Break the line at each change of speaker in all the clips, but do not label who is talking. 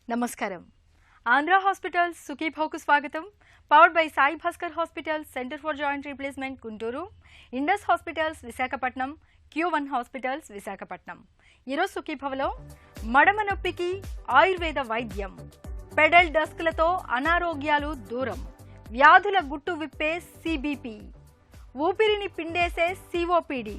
నమస్కారం. ఆంధ్ర హాస్పిటల్స్ సుఖీభావుకు స్వాగతం. Powered by Sai Bhaskar hospitals, centre for joint replacement Guntur, Indus hospitals Visakhapatnam, Q1 hospitals Visakhapatnam. ఈరోజు సుఖీభవలో మడమ నొప్పికి ఆయుర్వేద వైద్యం, పెడల్ డస్క్లతో అనారోగ్యాలు దూరం, వ్యాధుల గుట్టు విప్పే CBP, ఊపిరిని పిండేసే COPD,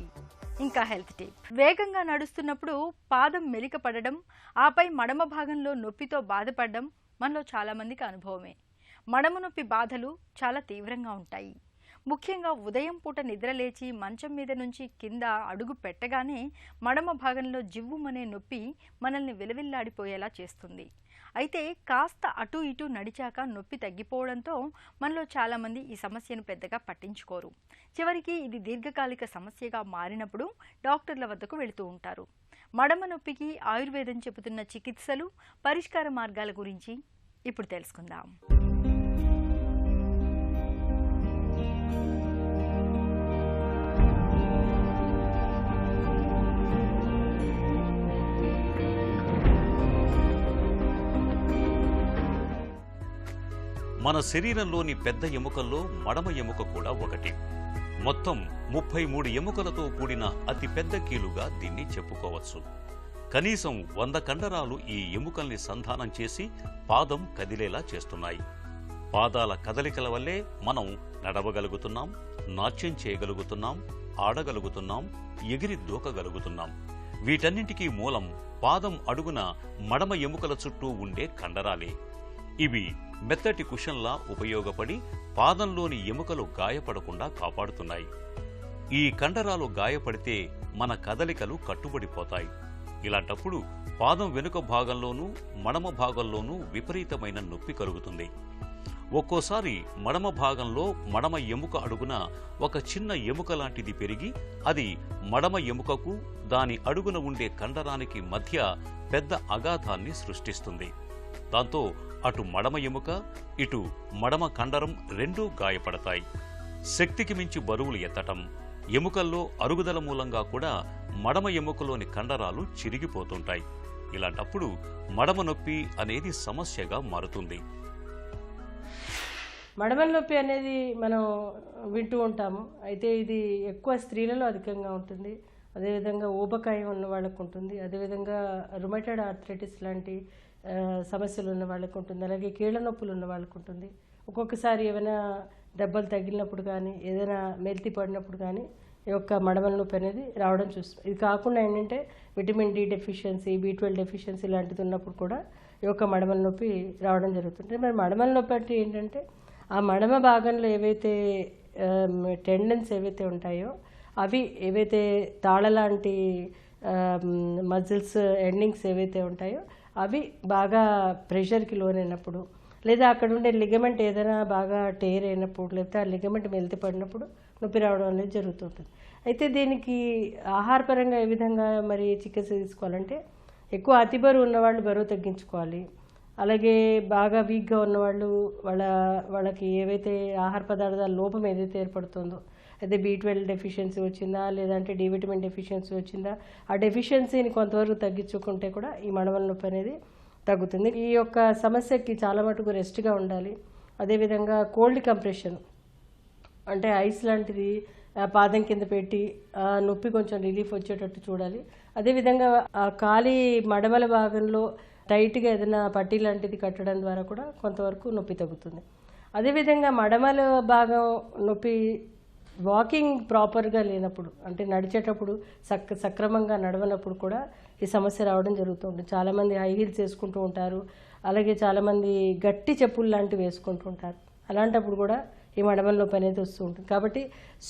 ఇంకా హెల్త్ టిప్. వేగంగా నడుస్తున్నప్పుడు పాదం మెలికపడడం, ఆపై మడమ భాగంలో నొప్పితో బాధపడడం మనలో చాలామందికి అనుభవమే. మడమ నొప్పి బాధలు చాలా తీవ్రంగా ఉంటాయి. ముఖ్యంగా ఉదయం పూట నిద్రలేచి మంచం మీద నుంచి కింద అడుగు పెట్టగానే మడమ భాగంలో జివ్వుమనే నొప్పి మనల్ని విలవిల్లాడిపోయేలా చేస్తుంది. అయితే కాస్త అటు ఇటు నడిచాక నొప్పి తగ్గిపోవడంతో మనలో చాలామంది ఈ సమస్యను పెద్దగా పట్టించుకోరు. చివరికి ఇది దీర్ఘకాలిక సమస్యగా మారినప్పుడు డాక్టర్ల వద్దకు వెళుతూ ఉంటారు. మడమ నొప్పికి ఆయుర్వేదం చెబుతున్న చికిత్సలు, పరిష్కార మార్గాల గురించి ఇప్పుడు తెలుసుకుందాం.
మన శరీరంలోని పెద్ద ఎముకల్లో మడమ ఎముక కూడా ఒకటి. మొత్తం 33 ఎముకలతో కూడిన అతి పెద్ద కీలుగా దీన్ని చెప్పుకోవచ్చు. కనీసం 100 కండరాలు ఈ ఎముకల్ని సంధానం చేసి పాదం కదిలేలా చేస్తున్నాయి. పాదాల కదలికల వల్లే మనం నడవగలుగుతున్నాం, నాట్యం చేయగలుగుతున్నాం, ఆడగలుగుతున్నాం, ఎగిరి దూకగలుగుతున్నాం. వీటన్నింటికీ మూలం పాదం అడుగున మడమ ఎముకల చుట్టూ ఉండే కండరాలే. ఇవి మెత్తటి కుషన్లా ఉపయోగపడి పాదంలోని ఎముకలు గాయపడకుండా కాపాడుతున్నాయి. ఈ కండరాలు గాయపడితే మన కదలికలు కట్టుబడిపోతాయి. ఇలాంటప్పుడు పాదం వెనుక భాగంలోనూ మడమ భాగంలోనూ విపరీతమైన నొప్పి కలుగుతుంది. ఒక్కోసారి మడమ భాగంలో మడమ ఎముక అడుగున ఒక చిన్న ఎముక లాంటిది పెరిగి అది మడమ ఎముకకు దాని అడుగున ఉండే కండరానికి మధ్య పెద్ద అగాధాన్ని సృష్టిస్తుంది. దాంతో అటు మడమ ఎముక, ఇటు మడమ కండరం రెండూ గాయపడతాయి. శక్తికి మించి బరువులు ఎత్తటం, ఎముకల్లో అరుగుదల మూలంగా కూడా మడమ ఎముకలోని కండరాలు చిరిగిపోతుంటాయి. ఇలాంటప్పుడు మడమ నొప్పి అనేది సమస్యగా మారుతుంది.
మడమ నొప్పి అనేది మనం వింటూ ఉంటాము. అయితే ఇది ఎక్కువ స్త్రీలలో అధికంగా ఉంటుంది. అదేవిధంగా ఊబకాయం ఉన్న వాళ్ళకు ఉంటుంది. అదేవిధంగా రుమటైడ్ ఆర్థరైటిస్ లాంటి సమస్యలు ఉన్న వాళ్ళకు ఉంటుంది. అలాగే కీళ్ళ నొప్పులు ఉన్న వాళ్ళకు ఉంటుంది. ఒక్కొక్కసారి ఏమైనా దెబ్బలు తగిలినప్పుడు కానీ, ఏదైనా మెల్తి పడినప్పుడు కానీ ఈ యొక్క మడమల నొప్పి అనేది రావడం చూస్తాం. ఇది కాకుండా ఏంటంటే vitamin D deficiency, B12 deficiency లాంటిది ఉన్నప్పుడు కూడా ఈ యొక్క మడమల నొప్పి రావడం జరుగుతుంది. మరి మడమల నొప్పి అంటే ఏంటంటే ఆ మడమ భాగంలో ఏవైతే టెండన్స్ ఏవైతే ఉంటాయో అవి ఏవైతే తాళ లాంటి మజిల్స్ ఎండింగ్స్ ఏవైతే ఉంటాయో అవి బాగా ప్రెషర్కి లోనైనప్పుడు, లేదా అక్కడ ఉండే లిగమెంట్ ఏదైనా బాగా టేర్ అయినప్పుడు, లేకపోతే ఆ లిగమెంట్ మెలితి పడినప్పుడు నొప్పి రావడం అనేది జరుగుతుంటుంది. అయితే దీనికి ఆహారపరంగా ఏ విధంగా మరి చికిత్స తీసుకోవాలంటే, ఎక్కువ అతి బరువు ఉన్నవాళ్ళు బరువు తగ్గించుకోవాలి. అలాగే బాగా వీక్గా ఉన్నవాళ్ళు వాళ్ళకి ఏవైతే ఆహార పదార్థాల లోపం ఏదైతే ఏర్పడుతుందో, అయితే B12 డెఫిషియన్సీ వచ్చిందా, లేదంటే D విటమిన్ డెఫిషియన్సీ వచ్చిందా, ఆ డెఫిషియన్సీని కొంతవరకు తగ్గించుకుంటే కూడా ఈ మడమల నొప్పి అనేది తగ్గుతుంది. ఈ యొక్క సమస్యకి చాలా మటుకు రెస్ట్గా ఉండాలి. అదేవిధంగా కోల్డ్ కంప్రెషన్ అంటే ఐస్ లాంటిది పాదం కింద పెట్టి నొప్పి కొంచెం రిలీఫ్ వచ్చేటట్టు చూడాలి. అదేవిధంగా ఆ ఖాళీ మడమల భాగంలో టైట్గా ఏదైనా పట్టీ లాంటిది కట్టడం ద్వారా కూడా కొంతవరకు నొప్పి తగ్గుతుంది. అదేవిధంగా మడమల భాగం నొప్పి వాకింగ్ ప్రాపర్గా లేనప్పుడు, అంటే నడిచేటప్పుడు సక్రమంగా నడవనప్పుడు కూడా ఈ సమస్య రావడం జరుగుతుంది. చాలామంది హై హీల్స్ వేసుకుంటూ ఉంటారు. అలాగే చాలామంది గట్టి చెప్పులు లాంటివి వేసుకుంటూ ఉంటారు. అలాంటప్పుడు కూడా ఈ మడమల నొప్పి అనేది వస్తూ ఉంటుంది. కాబట్టి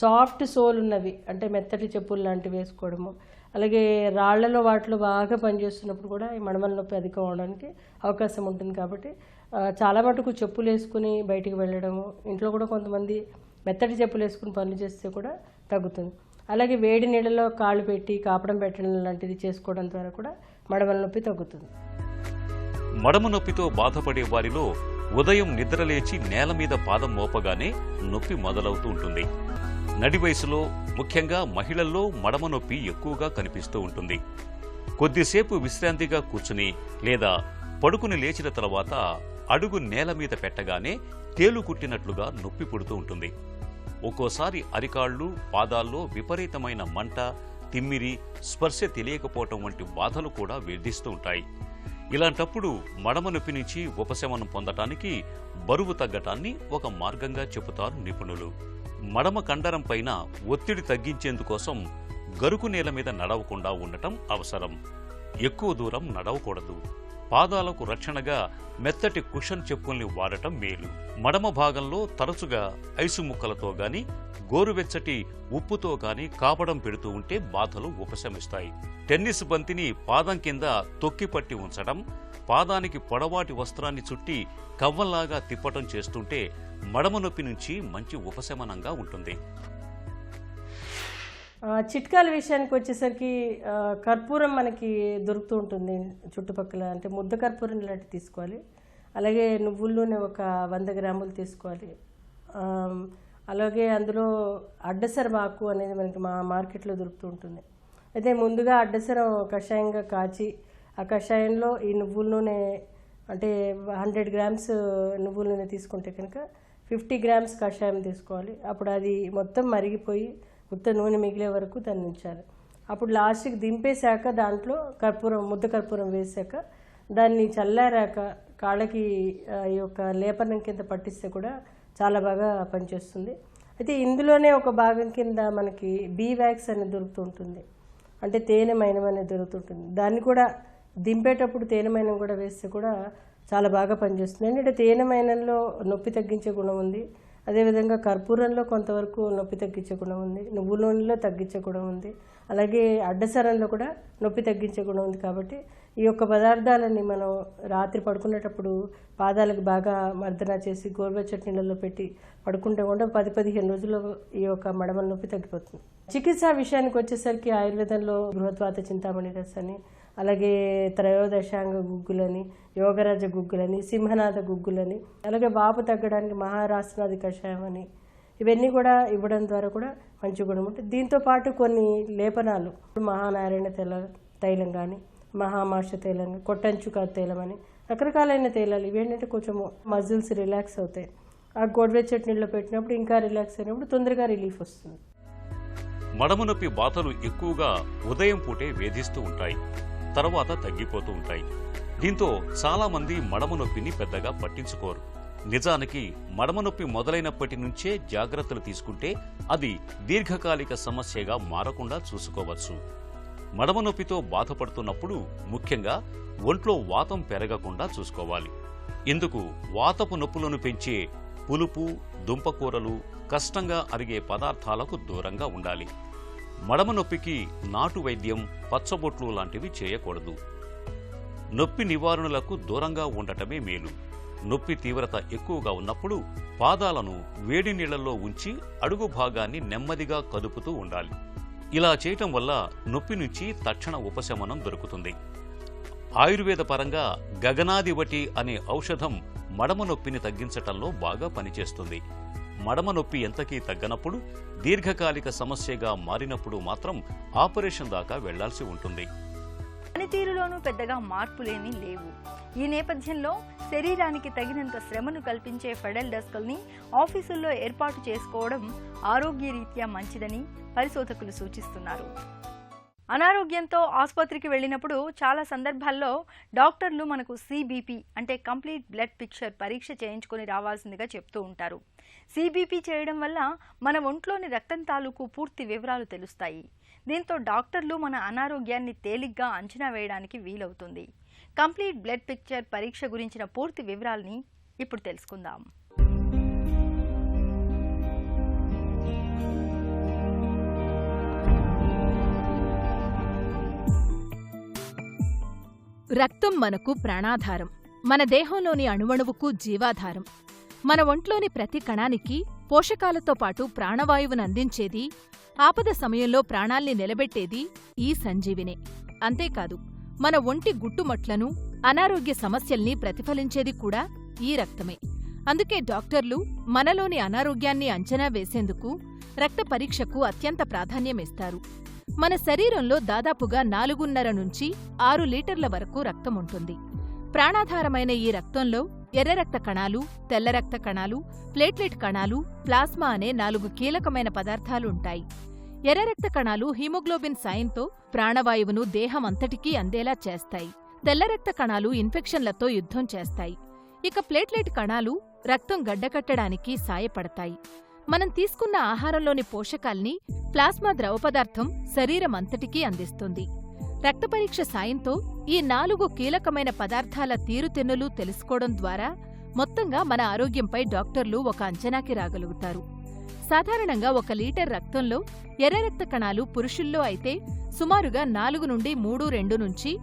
సాఫ్ట్ సోల్ ఉన్నవి, అంటే మెత్తటి చెప్పులు లాంటివి వేసుకోవడము, అలాగే రాళ్లలో వాటిలో బాగా పనిచేస్తున్నప్పుడు కూడా ఈ మడమల నొప్పి అధికం అవడానికి అవకాశం ఉంటుంది. కాబట్టి చాలా మటుకు చెప్పులు వేసుకుని బయటికి వెళ్ళడము, ఇంట్లో కూడా కొంతమంది మెత్తటి చెప్పులు వేసుకుని పనులు చేస్తే కూడా తగ్గుతుంది. అలాగే వేడి నీళ్ళలో కాళ్ళు పెట్టి కాపడం పెట్టడం లాంటిది చేసుకోవడం ద్వారా కూడా మడమల నొప్పి తగ్గుతుంది.
మడమ నొప్పితో బాధపడే వారిలో ఉదయం నిద్రలేచి నేల మీద పాదం మోపగానే నొప్పి మొదలవుతూ ఉంటుంది. నడి వయసులో, ముఖ్యంగా మహిళల్లో మడమ నొప్పి ఎక్కువగా కనిపిస్తూ ఉంటుంది. కొద్దిసేపు విశ్రాంతిగా కూర్చుని లేదా పడుకుని లేచిన తర్వాత అడుగు నేల మీద పెట్టగానే తేలు కుట్టినట్లుగా నొప్పి పుడుతూ ఉంటుంది. ఒక్కోసారి అరికాళ్ళు, పాదాల్లో విపరీతమైన మంట, తిమ్మిరి, స్పర్శ తెలియకపోవటం వంటి బాధలు కూడా వేధిస్తూ ఉంటాయి. ఇలాంటప్పుడు మడమ నొప్పి నుంచి ఉపశమనం పొందటానికి బరువు తగ్గటాన్ని ఒక మార్గంగా చెబుతారు నిపుణులు. మడమ కండరం పైన ఒత్తిడి తగ్గించేందుకోసం గరుకు నేల మీద నడవకుండా ఉండటం అవసరం. ఎక్కువ దూరం నడవకూడదు. పాదాలకు రక్షణగా మెత్తటి కుషన్ చెప్పుల్ని వాడటం మేలు. మడమ భాగంలో తరచుగా ఐసు ముక్కలతో గాని, గోరువెచ్చటి ఉప్పుతో గాని కాపడం పెడుతూ ఉంటే బాధలు ఉపశమిస్తాయి. టెన్నిస్ బంతిని పాదం కింద తొక్కిపట్టి ఉంచడం, పాదానికి పొడవాటి వస్త్రాన్ని చుట్టి కవ్వంలాగా తిప్పటం చేస్తుంటే మడమ నొప్పి నుంచి మంచి ఉపశమనంగా ఉంటుంది.
చిట్కాల విషయానికి వచ్చేసరికి కర్పూరం మనకి దొరుకుతూ ఉంటుంది చుట్టుపక్కల. అంటే ముద్ద కర్పూరం లాంటివి తీసుకోవాలి. అలాగే నువ్వుల నూనె ఒక 100 గ్రాములు తీసుకోవాలి. అలాగే అందులో అడ్డసరం ఆకు అనేది మనకి మార్కెట్లో దొరుకుతూ ఉంటుంది. అయితే ముందుగా అడ్డసరం కషాయంగా కాచి ఆ కషాయంలో ఈ నువ్వుల నూనె అంటే 100 గ్రామ్స్ నువ్వుల నూనె తీసుకుంటే కనుక 50 గ్రామ్స్ కషాయం తీసుకోవాలి. అప్పుడు అది మొత్తం మరిగిపోయి ఉత్త నూనె మిగిలే వరకు దాన్ని ఉంచాలి. అప్పుడు లాస్ట్కి దింపేశాక దాంట్లో ముద్ద కర్పూరం వేసాక దాన్ని చల్లారాక కాళ్ళకి ఈ యొక్క లేపనం కింద పట్టిస్తే కూడా చాలా బాగా పనిచేస్తుంది. అయితే ఇందులోనే ఒక భాగం కింద మనకి బీ వ్యాక్స్ అనేది దొరుకుతూ ఉంటుంది. అంటే తేనె మైనం అనేది దొరుకుతుంటుంది. దాన్ని కూడా దింపేటప్పుడు తేనె మైనం కూడా వేస్తే కూడా చాలా బాగా పనిచేస్తుంది. ఎందుకంటే తేనె మైనంలో నొప్పి తగ్గించే గుణం ఉంది. అదేవిధంగా కర్పూరంలో కొంతవరకు నొప్పి తగ్గించే గుణం ఉంది. నువ్వుల నూనెలో తగ్గించే గుణం ఉంది. అలాగే అడ్డసరంలో కూడా నొప్పి తగ్గించే గుణం ఉంది. కాబట్టి ఈ యొక్క పదార్థాలని మనం రాత్రి పడుకునేటప్పుడు పాదాలకు బాగా మర్దన చేసి గోరువెచ్చటి నీళ్ళలో పెట్టి పడుకుంటే కూడా 10-15 రోజుల్లో ఈ యొక్క మడమల నొప్పి తగ్గిపోతుంది. చికిత్సా విషయానికి వచ్చేసరికి ఆయుర్వేదంలో బృహద్వాత చింతామణి రసాన్ని, అలాగే త్రయోదశాంగ గుగ్గులని, యోగరాజ గుగ్గులని, సింహనాథ గుగ్గులని, అలాగే వాపు తగ్గడానికి మహారాష్ట్రాది కషాయం అని, ఇవన్నీ కూడా ఇవ్వడం ద్వారా కూడా మంచి గుణం ఉంటుంది. దీంతో పాటు కొన్ని లేపనాలు, మహానారాయణ తైలం కానీ, మహామాష తైలం, కొట్టంచుక తైలం అని రకరకాలైన తైలాలు. ఇవేంటంటే కొంచెం మజిల్స్ రిలాక్స్ అవుతాయి. ఆ గోరువెచ్చటి నీళ్ళలో పెట్టినప్పుడు ఇంకా రిలాక్స్ అయినప్పుడు తొందరగా రిలీఫ్ వస్తుంది.
మడమ నొప్పి బాధలు ఎక్కువగా ఉదయం పూటే వేధిస్తూ ఉంటాయి, తర్వాత తగ్గిపోతూ ఉంటాయి. దీంతో చాలా మంది మడమ నొప్పిని పెద్దగా పట్టించుకోరు. నిజానికి మడమ నొప్పి మొదలైనప్పటి నుంచే జాగ్రత్తలు తీసుకుంటే అది దీర్ఘకాలిక సమస్యగా మారకుండా చూసుకోవచ్చు. మడమ నొప్పితో బాధపడుతున్నప్పుడు ముఖ్యంగా ఒంట్లో వాతం పెరగకుండా చూసుకోవాలి. ఇందుకు వాతపు నొప్పులను పెంచే పులుపు, దుంపకూరలు, కష్టంగా అరిగే పదార్థాలకు దూరంగా ఉండాలి. మడమ నొప్పికి నాటు వైద్యం, పచ్చబొట్లు లాంటివి చేయకూడదు. నొప్పి నివారణలకు దూరంగా ఉండటమే మేలు. నొప్పి తీవ్రత ఎక్కువగా ఉన్నప్పుడు పాదాలను వేడి నీళ్లలో ఉంచి అడుగు భాగాన్ని నెమ్మదిగా కదుపుతూ ఉండాలి. ఇలా చేయటం వల్ల నొప్పి నుంచి తక్షణ ఉపశమనం దొరుకుతుంది. ఆయుర్వేద పరంగా గగనాదివటి అనే ఔషధం మడమ నొప్పిని తగ్గించటంలో బాగా పనిచేస్తుంది. మడమ నొప్పి ఎంతకీ తగ్గనప్పుడు, దీర్ఘకాలిక సమస్యగా మారినప్పుడు మాత్రం ఆపరేషన్ దాకా వెళ్లాల్సి ఉంటుంది.
పనితీరులోనూ పెద్దగా మార్పులేమీ లేవు. ఈ నేపథ్యంలో శరీరానికి తగినంత శ్రమను కల్పించే ఫెడల్ డెస్క్ల్ని ఆఫీసుల్లో ఏర్పాటు చేసుకోవడం ఆరోగ్యరీత్యా మంచిదని పరిశోధకులు సూచిస్తున్నారు. అనారోగ్యంతో ఆసుపత్రికి వెళ్ళినప్పుడు చాలా సందర్భాల్లో డాక్టర్లు మనకు సిబిపి అంటే కంప్లీట్ బ్లడ్ పిక్చర్ పరీక్ష చేయించుకొని రావాల్సిందిగా చెప్తూ ఉంటారు. సిబిపి చేయడం వల్ల మన ఒంట్లోని రక్తం తాలూకు పూర్తి వివరాలు తెలుస్తాయి. దీంతో డాక్టర్లు మన అనారోగ్యాన్ని తేలిగ్గా అంచనా వేయడానికి వీలవుతుంది. కంప్లీట్ బ్లడ్ పిక్చర్ పరీక్ష గురించిన పూర్తి వివరాలని ఇప్పుడు తెలుసుకుందాం.
రక్తం మనకు ప్రాణాధారం. మన దేహంలోని అణువణువుకు జీవాధారం. మన ఒంట్లోని ప్రతి కణానికి పోషకాలతో పాటు ప్రాణవాయువును అందించేది, ఆపద సమయంలో ప్రాణాల్ని నిలబెట్టేది ఈ సంజీవినే. అంతేకాదు, మన ఒంటి గుట్టుమట్లను, అనారోగ్య సమస్యల్ని ప్రతిఫలించేది కూడా ఈ రక్తమే. అందుకే డాక్టర్లు మనలోని అనారోగ్యాన్ని అంచనా వేసేందుకు రక్త పరీక్షకు అత్యంత ప్రాధాన్యమిస్తారు. మన శరీరంలో దాదాపుగా 4.5 నుంచి 6 లీటర్ల వరకు రక్తం ఉంటుంది. ప్రాణాధారమైన ఈ రక్తంలో ఎర్ర రక్త కణాలు, తెల్ల రక్త కణాలు, ప్లేట్లెట్ కణాలు, ప్లాస్మా అనే 4 కీలకమైన పదార్థాలు ఉంటాయి. ఎర్ర రక్త కణాలు హీమోగ్లోబిన్ సాయంతో ప్రాణవాయువును దేహమంతటికీ అందేలా చేస్తాయి. తెల్ల రక్త కణాలు ఇన్ఫెక్షన్లతో యుద్ధం చేస్తాయి. ఇక ప్లేట్లెట్ కణాలు రక్తం గడ్డకట్టడానికి సాయపడతాయి. మనం తీసుకున్న ఆహారంలోని పోషకాల్ని ప్లాస్మా ద్రవపదార్థం శరీరమంతటికీ అందిస్తుంది. రక్త పరీక్ష సాయంతో ఈ 4 కీలకమైన పదార్థాల తీరుతెన్నులు తెలుసుకోవడం ద్వారా మొత్తంగా మన ఆరోగ్యంపై డాక్టర్లు ఒక అంచనాకి రాగలుగుతారు. సాధారణంగా 1 లీటర్ రక్తంలో ఎర్ర రక్త కణాలు పురుషుల్లో అయితే సుమారుగా 4 నుండి 3.2 నుంచి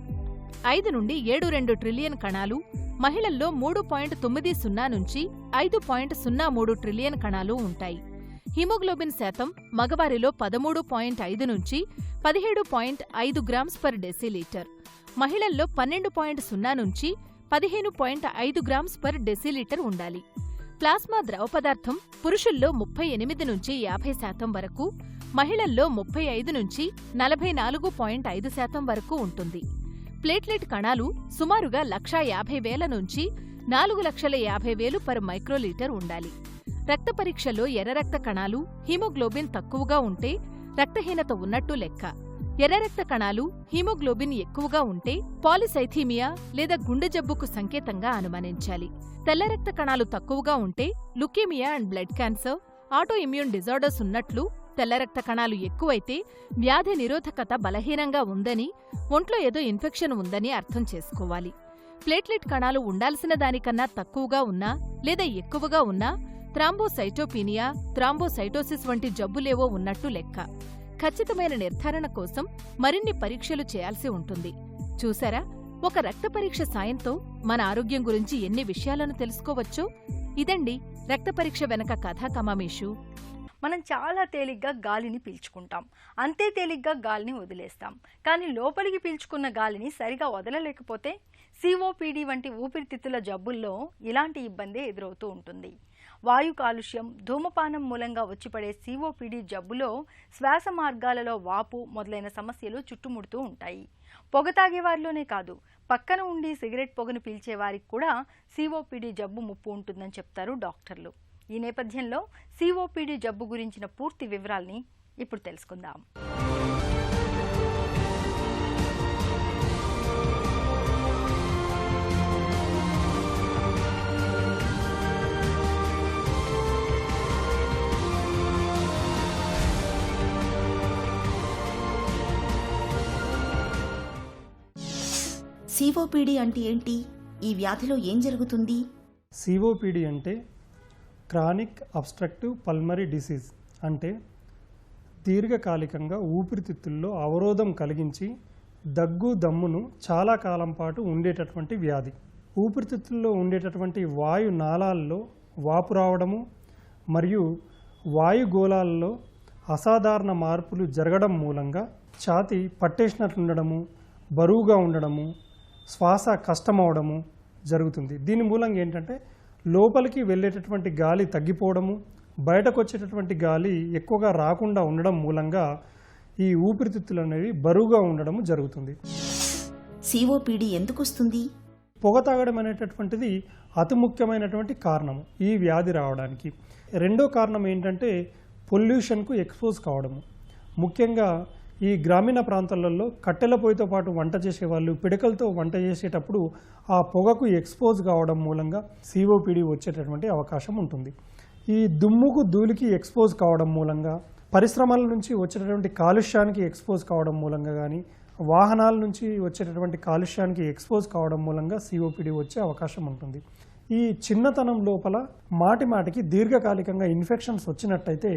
5 నుండి 7.2 ట్రిలియన్ కణాలు, మహిళల్లో 3.90 నుంచి 5.03 ట్రిలియన్ కణాలు ఉంటాయి. హిమోగ్లోబిన్ శాతం మగవారిలో 13.5 నుంచి 17.5 గ్రామ్స్ పర్ డెసిలీటర్, మహిళల్లో 12.0 నుంచి 15.5 గ్రామ్స్ పర్ డెసిలీటర్ ఉండాలి. ప్లాస్మా ద్రవ పదార్థం పురుషుల్లో 38 నుంచి 50% వరకు, మహిళల్లో 35 నుంచి 44.5% వరకు ఉంటుంది. ప్లేట్లెట్ కణాలు సుమారుగా 1,50,000 నుంచి 4,50,000 పర్ మైక్రోలీటర్ ఉండాలి. రక్త పరీక్షలో ఎర్ర రక్త కణాలు, హీమోగ్లోబిన్ తక్కువగా ఉంటే రక్తహీనత ఉన్నట్టు లెక్క. ఎర్ర రక్త కణాలు, హీమోగ్లోబిన్ ఎక్కువగా ఉంటే పాలిసైథీమియా లేదా గుండె జబ్బుకు సంకేతంగా అనుమానించాలి. తెల్ల రక్త కణాలు తక్కువగా ఉంటే leukaemia and blood cancer, auto immune disorders ఉన్నట్లు, తెల్ల రక్త కణాలు ఎక్కువైతే వ్యాధి నిరోధకత బలహీనంగా ఉందని, ఒంట్లో ఏదో ఇన్ఫెక్షన్ ఉందని అర్థం చేసుకోవాలి. ప్లేట్లెట్ కణాలు ఉండాల్సిన దానికన్నా తక్కువగా ఉన్నా లేదా ఎక్కువగా ఉన్నా థ్రాంబోసైటోపీనియా, థ్రాంబోసైటోసిస్ వంటి జబ్బులేవో ఉన్నట్టు లెక్క. ఖచ్చితమైన నిర్ధారణ కోసం మరిన్ని పరీక్షలు చేయాల్సి ఉంటుంది. చూసారా, ఒక రక్త పరీక్ష సాయంతో మన ఆరోగ్యం గురించి ఎన్ని విషయాలను తెలుసుకోవచ్చో. ఇదండి రక్త పరీక్ష వెనక కథా కమామేషు.
మనం చాలా తేలిగ్గా గాలిని పీల్చుకుంటాం, అంతే తేలిగ్గా గాలిని వదిలేస్తాం. కానీ లోపలికి పీల్చుకున్న గాలిని సరిగా వదలలేకపోతే COPD వంటి ఊపిరితిత్తుల జబ్బుల్లో ఇలాంటి ఇబ్బందే ఎదురవుతూ ఉంటుంది. వాయు కాలుష్యం, ధూమపానం మూలంగా వచ్చిపడే COPD జబ్బులో శ్వాస మార్గాలలో వాపు మొదలైన సమస్యలు చుట్టుముడుతూ ఉంటాయి. పొగ తాగేవారిలోనే కాదు, పక్కన ఉండి సిగరెట్ పొగను పీల్చే వారికి కూడా COPD జబ్బు ముప్పు ఉంటుందని చెప్తారు డాక్టర్లు. ఈ నేపథ్యంలో COPD జబ్బు గురించిన పూర్తి వివరాల్ని ఇప్పుడు తెలుసుకుందాం.
COPD అంటే ఏంటి? ఈ వ్యాధిలో ఏం జరుగుతుంది?
COPD అంటే క్రానిక్ అబ్స్ట్రక్టివ్ పల్మరీ డిసీజ్, అంటే దీర్ఘకాలికంగా ఊపిరితిత్తుల్లో అవరోధం కలిగించి దగ్గు దమ్మును చాలా కాలం పాటు ఉండేటటువంటి వ్యాధి. ఊపిరితిత్తుల్లో ఉండేటటువంటి వాయు నాళాల్లో వాపు రావడము మరియు వాయుగోళాల్లో అసాధారణ మార్పులు జరగడం మూలంగా ఛాతీ పట్టేసినట్లుండడము, బరువుగా ఉండడము, శ్వాస కష్టమవడము జరుగుతుంది. దీని మూలంగా ఏంటంటే లోపలికి వెళ్ళేటటువంటి గాలి తగ్గిపోవడము, బయటకు వచ్చేటటువంటి గాలి ఎక్కువగా రాకుండా ఉండడం మూలంగా ఈ ఊపిరితిత్తులు అనేవి బరువుగా ఉండడము జరుగుతుంది.
COPD ఎందుకు వస్తుంది?
పొగ తాగడం అనేటటువంటిది అతి ముఖ్యమైనటువంటి కారణము ఈ వ్యాధి రావడానికి. రెండో కారణం ఏంటంటే పొల్యూషన్కు ఎక్స్పోజ్ కావడము. ముఖ్యంగా ఈ గ్రామీణ ప్రాంతాలలో కట్టెల పొయ్యితో పాటు వంట చేసేవాళ్ళు పిడకలతో వంట చేసేటప్పుడు ఆ పొగకు ఎక్స్పోజ్ కావడం మూలంగా COPD వచ్చేటటువంటి అవకాశం ఉంటుంది. ఈ దుమ్ముకు ధూళికి ఎక్స్పోజ్ కావడం మూలంగా, పరిశ్రమల నుంచి వచ్చేటటువంటి కాలుష్యానికి ఎక్స్పోజ్ కావడం మూలంగా కానీ, వాహనాల నుంచి వచ్చేటటువంటి కాలుష్యానికి ఎక్స్పోజ్ కావడం మూలంగా COPD వచ్చే అవకాశం ఉంటుంది. ఈ చిన్నతనం లోపల మాటి మాటికి దీర్ఘకాలికంగా ఇన్ఫెక్షన్స్ వచ్చినట్టయితే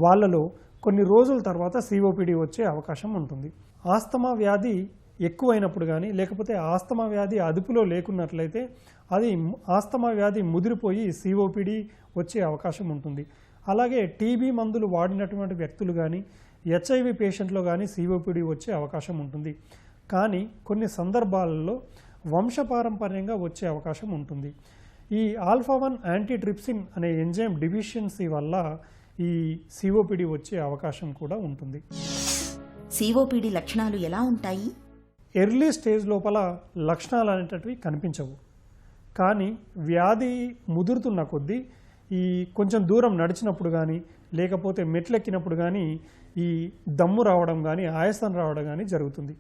వాళ్ళలో కొన్ని రోజుల తర్వాత COPD వచ్చే అవకాశం ఉంటుంది. ఆస్తమా వ్యాధి ఎక్కువైనప్పుడు కానీ, లేకపోతే ఆస్తమా వ్యాధి అదుపులో లేకున్నట్లయితే అది ఆస్తమా వ్యాధి ముదిరిపోయి COPD వచ్చే అవకాశం ఉంటుంది. అలాగే TB మందులు వాడినటువంటి వ్యక్తులు కానీ, HIV పేషెంట్లో కానీ COPD వచ్చే అవకాశం ఉంటుంది. కానీ కొన్ని సందర్భాలలో వంశపారంపర్యంగా వచ్చే అవకాశం ఉంటుంది. ఈ ఆల్ఫా-1 యాంటీట్రిప్సిన్ అనే ఎంజైమ్ డిఫిషియన్సీ వల్ల ఈ COPD వచ్చే అవకాశం కూడా ఉంటుంది.
COPD లక్షణాలు ఎలా ఉంటాయి?
ఎర్లీ స్టేజ్ లోపల లక్షణాలు అనేటటువంటివి కనిపించవు. కానీ వ్యాధి ముదురుతున్న కొద్దీ ఈ కొంచెం దూరం నడిచినప్పుడు కానీ లేకపోతే మెట్లెక్కినప్పుడు కానీ ఈ దమ్ము రావడం కానీ ఆయాసం రావడం కానీ జరుగుతుంది.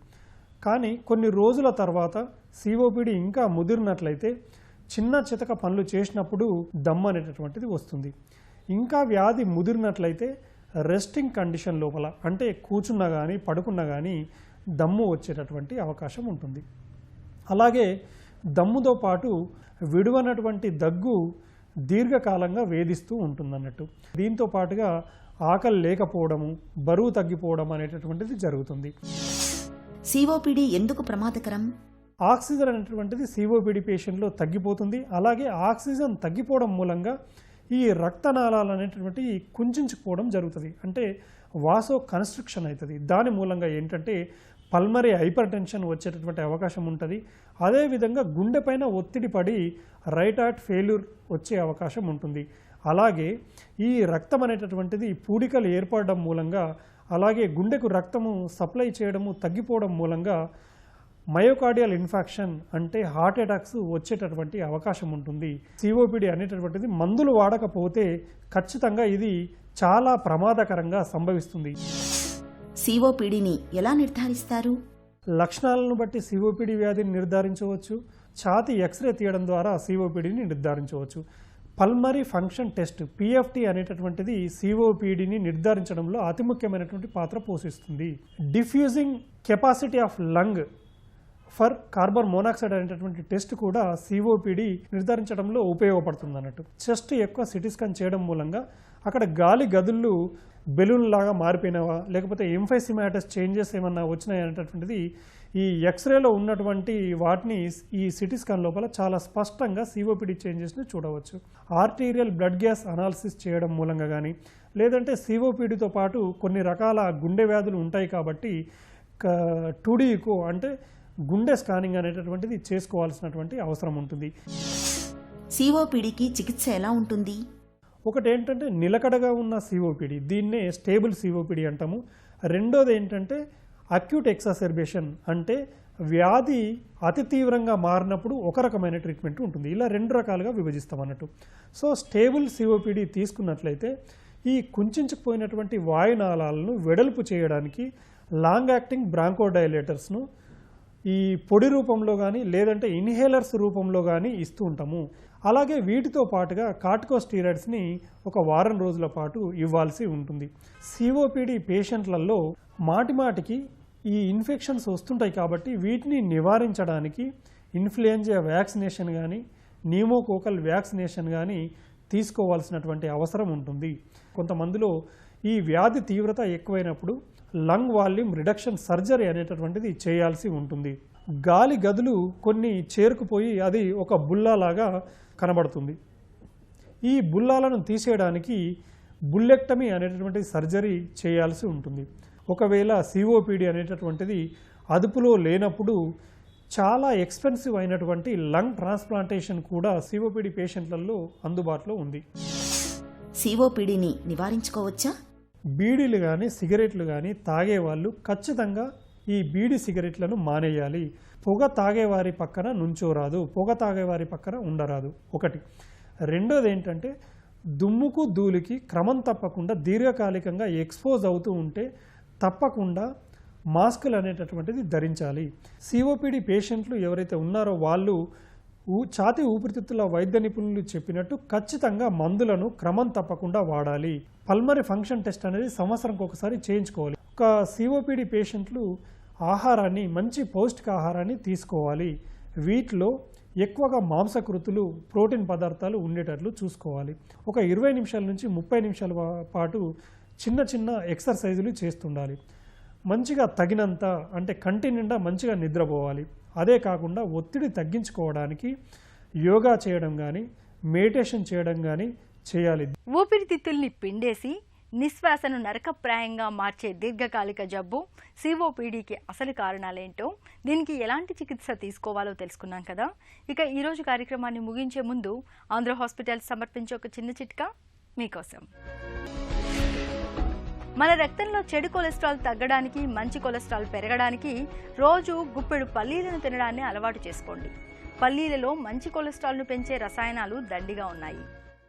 కానీ కొన్ని రోజుల తర్వాత సిఓపిడి ఇంకా ముదిరినట్లయితే చిన్న చితక పనులు చేసినప్పుడు దమ్ము అనేటటువంటిది వస్తుంది. ఇంకా వ్యాధి ముదిరినట్లయితే రెస్టింగ్ కండిషన్ లోపల అంటే కూర్చున్నా కానీ పడుకున్నా కానీ దమ్ము వచ్చేటటువంటి అవకాశం ఉంటుంది. అలాగే దమ్ముతో పాటు విడువనటువంటి దగ్గు దీర్ఘకాలంగా వేధిస్తూ ఉంటుందన్నట్టు. దీంతో పాటుగా ఆకలి లేకపోవడము, బరువు తగ్గిపోవడం అనేటటువంటిది జరుగుతుంది.
సిఓపిడి ఎందుకు ప్రమాదకరం?
ఆక్సిజన్ అనేటువంటిది సిఓపిడి పేషెంట్లో తగ్గిపోతుంది. అలాగే ఆక్సిజన్ తగ్గిపోవడం మూలంగా ఈ రక్తనాళాలు అనేటువంటి కుంచుకుపోవడం జరుగుతుంది. అంటే వాసో కన్స్ట్రక్షన్ అవుతుంది. దాని మూలంగా ఏంటంటే పల్మరీ హైపర్ టెన్షన్ వచ్చేటటువంటి అవకాశం ఉంటుంది. అదేవిధంగా గుండె పైన ఒత్తిడి పడి రైట్ హార్ట్ ఫెయిల్యూర్ వచ్చే అవకాశం ఉంటుంది. అలాగే ఈ రక్తం అనేటటువంటిది పూడికలు ఏర్పడడం మూలంగా, అలాగే గుండెకు రక్తము సప్లై చేయడము తగ్గిపోవడం మూలంగా మయోకార్డియల్ ఇన్ఫెక్షన్ అంటే హార్ట్ అటాక్స్ వచ్చేటటువంటి అవకాశం ఉంటుంది. సిఓపిడి అనేటటువంటిది మందులు వాడకపోతే ఖచ్చితంగా ఇది చాలా ప్రమాదకరంగా సంభవిస్తుంది.
సిఓపిడిని ఎలా నిర్ధారిస్తారు?
లక్షణాలను బట్టి సిఓపిడి వ్యాధిని నిర్ధారించవచ్చు. ఛాతీ ఎక్స్రే తీయడం ద్వారా సిఓపిడిని నిర్ధారించవచ్చు. పల్మరీ ఫంక్షన్ టెస్ట్ పిఎఫ్టి అనేటటువంటిది సిఓపిడిని నిర్ధారించడంలో అతి ముఖ్యమైనటువంటి పాత్ర పోషిస్తుంది. Diffusing capacity of lung for carbon monoxide అనేటటువంటి టెస్ట్ కూడా సిఓపిడి నిర్ధారించడంలో ఉపయోగపడుతుంది అన్నట్టు. చెస్ట్ ఎక్కువ సిటీ స్కాన్ చేయడం మూలంగా అక్కడ గాలి గదులు బెలూన్ లాగా మారిపోయినవా లేకపోతే ఎంఫైసిమాటస్ చేంజెస్ ఏమన్నా వచ్చినాయి అనేటటువంటిది ఈ ఎక్స్రేలో ఉన్నటువంటి వాటిని ఈ సిటీ స్కాన్ లోపల చాలా స్పష్టంగా సిఓపిడి చేంజెస్ని చూడవచ్చు. ఆర్టీరియల్ బ్లడ్ గ్యాస్ అనాలిసిస్ చేయడం మూలంగా కానీ లేదంటే సిఓపిడితో పాటు కొన్ని రకాల గుండె వ్యాధులు ఉంటాయి కాబట్టి 2D ECO అంటే గుండె స్కానింగ్ అనేటటువంటిది చేసుకోవాల్సినటువంటి అవసరం ఉంటుంది.
సిఓపిడికి చికిత్స ఎలా ఉంటుంది?
ఒకటి ఏంటంటే నిలకడగా ఉన్న సిఓపిడి, దీన్నే స్టేబుల్ సిఓపిడి అంటాము. రెండోది ఏంటంటే అక్యూట్ ఎక్సాసెర్బేషన్ అంటే వ్యాధి అతి తీవ్రంగా మారినప్పుడు ఒక రకమైన ట్రీట్మెంట్ ఉంటుంది. ఇలా 2 రకాలుగా విభజిస్తాం అన్నట్టు. సో స్టేబుల్ సిఓపిడి తీసుకున్నట్లయితే ఈ కుంచుకుపోయినటువంటి వాయునాళాలను వెడల్పు చేయడానికి లాంగ్ యాక్టింగ్ బ్రాంకోడైలేటర్స్ను ఈ పొడి రూపంలో కానీ లేదంటే ఇన్హేలర్స్ రూపంలో కానీ ఇస్తూ ఉంటాము. అలాగే వీటితో పాటుగా కార్టికోస్టీరాయిడ్స్ని ఒక వారం రోజుల పాటు ఇవ్వాల్సి ఉంటుంది. సిఓపిడి పేషెంట్లలో మాటిమాటికి ఈ ఇన్ఫెక్షన్స్ వస్తుంటాయి కాబట్టి వీటిని నివారించడానికి ఇన్ఫ్లుయెంజా వ్యాక్సినేషన్ కానీ న్యూమోకోకల్ వ్యాక్సినేషన్ కానీ తీసుకోవాల్సినటువంటి అవసరం ఉంటుంది. కొంతమందిలో ఈ వ్యాధి తీవ్రత ఎక్కువైనప్పుడు లంగ్ వాల్యూమ్ రిడక్షన్ సర్జరీ అనేటటువంటిది చేయాల్సి ఉంటుంది. గాలి గదులు కొన్ని చేరుకుపోయి అది ఒక బుల్లాలాగా కనబడుతుంది. ఈ బుల్లాలను తీసేయడానికి బుల్లెక్టమీ అనేటటువంటి సర్జరీ చేయాల్సి ఉంటుంది. ఒకవేళ సిఓపిడి అనేటటువంటిది అదుపులో లేనప్పుడు చాలా ఎక్స్పెన్సివ్ అయినటువంటి లంగ్ ట్రాన్స్ప్లాంటేషన్ కూడా సిఓపిడి పేషెంట్లలో అందుబాటులో ఉంది.
సిఓపిడిని నివారించుకోవచ్చా?
బీడీలు కానీ సిగరెట్లు కానీ తాగేవాళ్ళు ఖచ్చితంగా ఈ బీడీ సిగరెట్లను మానేయాలి. పొగ తాగేవారి పక్కన నుంచోరాదు, పొగ తాగేవారి పక్కన ఉండరాదు. ఒకటి. రెండోది ఏంటంటే దుమ్ముకు ధూళికి క్రమం తప్పకుండా దీర్ఘకాలికంగా ఎక్స్పోజ్ అవుతూ ఉంటే తప్పకుండా మాస్కులు అనేటటువంటిది ధరించాలి. సిఓపిడి పేషెంట్లు ఎవరైతే ఉన్నారో వాళ్ళు ఛాతీ ఊపిరితిత్తుల వైద్య నిపుణులు చెప్పినట్టు ఖచ్చితంగా మందులను క్రమం తప్పకుండా వాడాలి. పల్మరీ ఫంక్షన్ టెస్ట్ అనేది సంవత్సరంకి ఒకసారి చేయించుకోవాలి. ఒక సిఓపిడి పేషెంట్లు ఆహారాన్ని మంచి పౌష్టికాహారాన్ని తీసుకోవాలి. వీటిలో ఎక్కువగా మాంసకృతులు ప్రోటీన్ పదార్థాలు ఉండేటట్లు చూసుకోవాలి. ఒక 20 నిమిషాల నుంచి 30 నిమిషాల పాటు చిన్న చిన్న ఎక్సర్సైజులు చేస్తుండాలి. మంచిగా తగినంత అంటే కంటి నిండా మంచిగా నిద్రపోవాలి. అదే కాకుండా ఒత్తిడి తగ్గించుకోవడానికి యోగా చేయడం కానీ మెడిటేషన్ చేయడం కానీ చేయాలి.
ఊపిరితిత్తుల్ని పిండేసి నిశ్వాసను నరకప్రాయంగా మార్చే దీర్ఘకాలిక జబ్బు సిఓపిడికి అసలు కారణాలేంటో, దీనికి ఎలాంటి చికిత్స తీసుకోవాలో తెలుసుకున్నాం కదా. ఇక ఈరోజు కార్యక్రమాన్ని ముగించే ముందు ఆంధ్ర హాస్పిటల్స్ సమర్పించే ఒక చిన్న చిట్కా మీకోసం. మన రక్తంలో చెడు కొలెస్ట్రాల్ తగ్గడానికి, మంచి కొలెస్ట్రాల్ పెరగడానికి రోజు గుప్పెడు పల్లీలను తినడాన్ని అలవాటు చేసుకోండి. పల్లీలలో మంచి కొలెస్ట్రాల్ను పెంచే రసాయనాలు దండిగా ఉన్నాయి.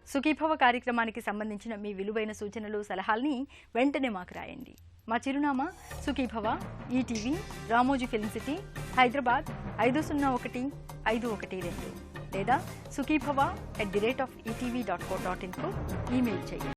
సుఖీభవ కార్యక్రమానికి సంబంధించిన మీ విలువైన సూచనలు, సలహాల్ని వెంటనే మాకు రాయండి. మా చిరునామా Sukhibhava, ETV, Ramoji film city, Hyderabad 501512 లేదా sukhibhava@etv.co.in కు ఈమెయిల్ చేయండి.